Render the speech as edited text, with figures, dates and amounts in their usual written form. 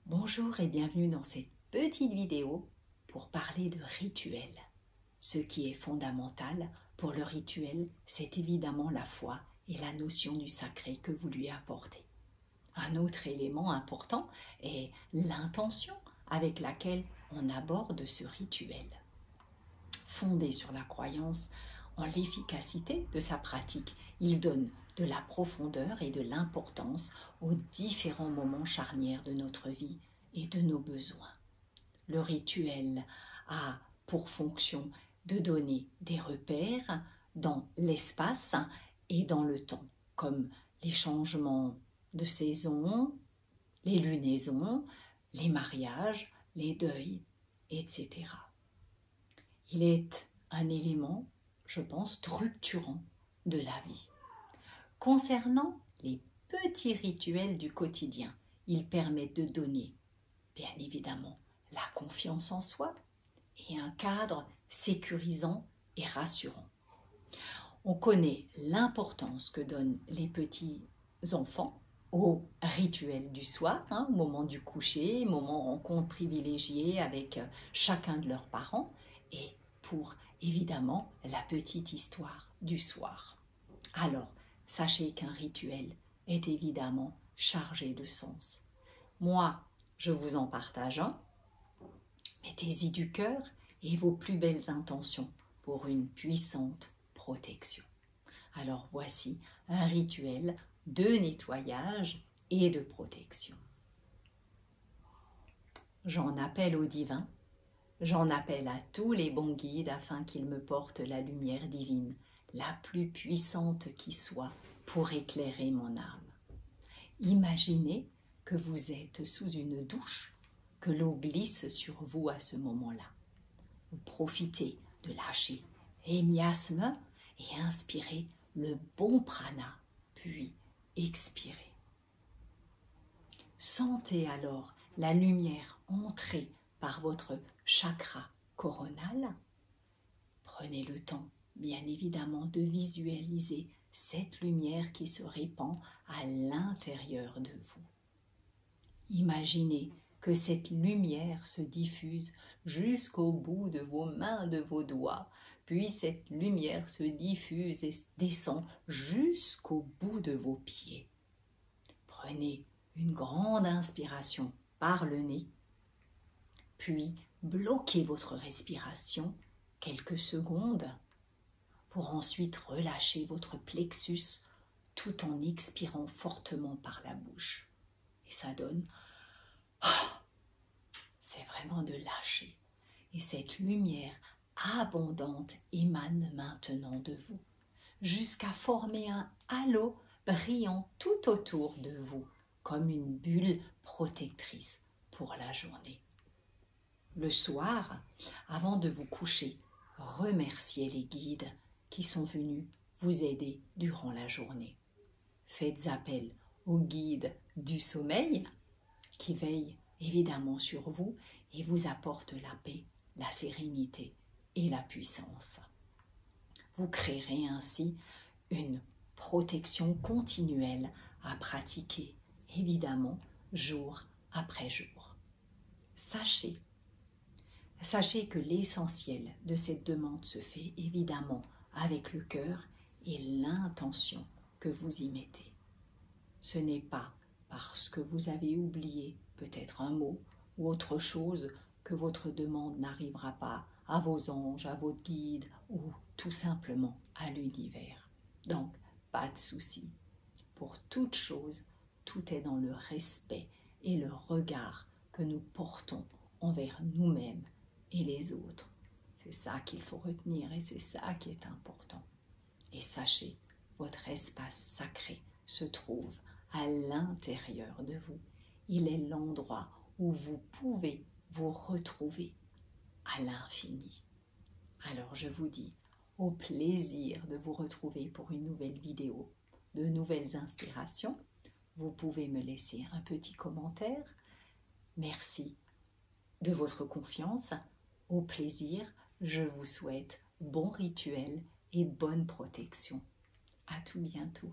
Bonjour et bienvenue dans cette petite vidéo pour parler de rituel. Ce qui est fondamental pour le rituel, c'est évidemment la foi et la notion du sacré que vous lui apportez. Un autre élément important est l'intention avec laquelle on aborde ce rituel. Fondé sur la croyance en l'efficacité de sa pratique, il donne de la profondeur et de l'importance aux différents moments charnières de notre vie et de nos besoins. Le rituel a pour fonction de donner des repères dans l'espace et dans le temps, comme les changements de saison, les lunaisons, les mariages, les deuils, etc. Il est un élément, je pense, structurant de la vie. Concernant les petits rituels du quotidien, ils permettent de donner, bien évidemment, la confiance en soi et un cadre sécurisant et rassurant. On connaît l'importance que donnent les petits enfants au rituel du soir, au moment du coucher, moment rencontre privilégiée avec chacun de leurs parents, et pour évidemment la petite histoire du soir. Alors, sachez qu'un rituel est évidemment chargé de sens. Moi, je vous en partage un. Mettez-y du cœur et vos plus belles intentions pour une puissante protection. Alors voici un rituel de nettoyage et de protection. J'en appelle au divin, j'en appelle à tous les bons guides afin qu'ils me portent la lumière divine, la plus puissante qui soit, pour éclairer mon âme. Imaginez que vous êtes sous une douche, que l'eau glisse sur vous à ce moment-là. Vous profitez de lâcher les miasmes et inspirez le bon prana, puis expirez. Sentez alors la lumière entrer par votre chakra coronal. Prenez le temps, bien évidemment, de visualiser cette lumière qui se répand à l'intérieur de vous. Imaginez que cette lumière se diffuse jusqu'au bout de vos mains, de vos doigts, puis cette lumière se diffuse et descend jusqu'au bout de vos pieds. Prenez une grande inspiration par le nez, puis bloquez votre respiration quelques secondes pour ensuite relâcher votre plexus tout en expirant fortement par la bouche. Et ça donne... c'est vraiment de lâcher. Et cette lumière abondante émane maintenant de vous, jusqu'à former un halo brillant tout autour de vous, comme une bulle protectrice pour la journée. Le soir, avant de vous coucher, remerciez les guides qui sont venus vous aider durant la journée. Faites appel aux guides du sommeil qui veillent évidemment sur vous et vous apportent la paix, la sérénité et la puissance. Vous créerez ainsi une protection continuelle à pratiquer, évidemment, jour après jour. Sachez que l'essentiel de cette demande se fait évidemment avec le cœur et l'intention que vous y mettez. Ce n'est pas parce que vous avez oublié peut-être un mot ou autre chose que votre demande n'arrivera pas à vos anges, à votre guide ou tout simplement à l'univers. Donc, pas de souci. Pour toute chose, tout est dans le respect et le regard que nous portons envers nous-mêmes et les autres. C'est ça qu'il faut retenir et c'est ça qui est important. Et sachez, votre espace sacré se trouve à l'intérieur de vous. Il est l'endroit où vous pouvez vous retrouver à l'infini. Alors je vous dis au plaisir de vous retrouver pour une nouvelle vidéo, de nouvelles inspirations. Vous pouvez me laisser un petit commentaire. Merci de votre confiance. Au plaisir je vous souhaite bon rituel et bonne protection. À tout bientôt.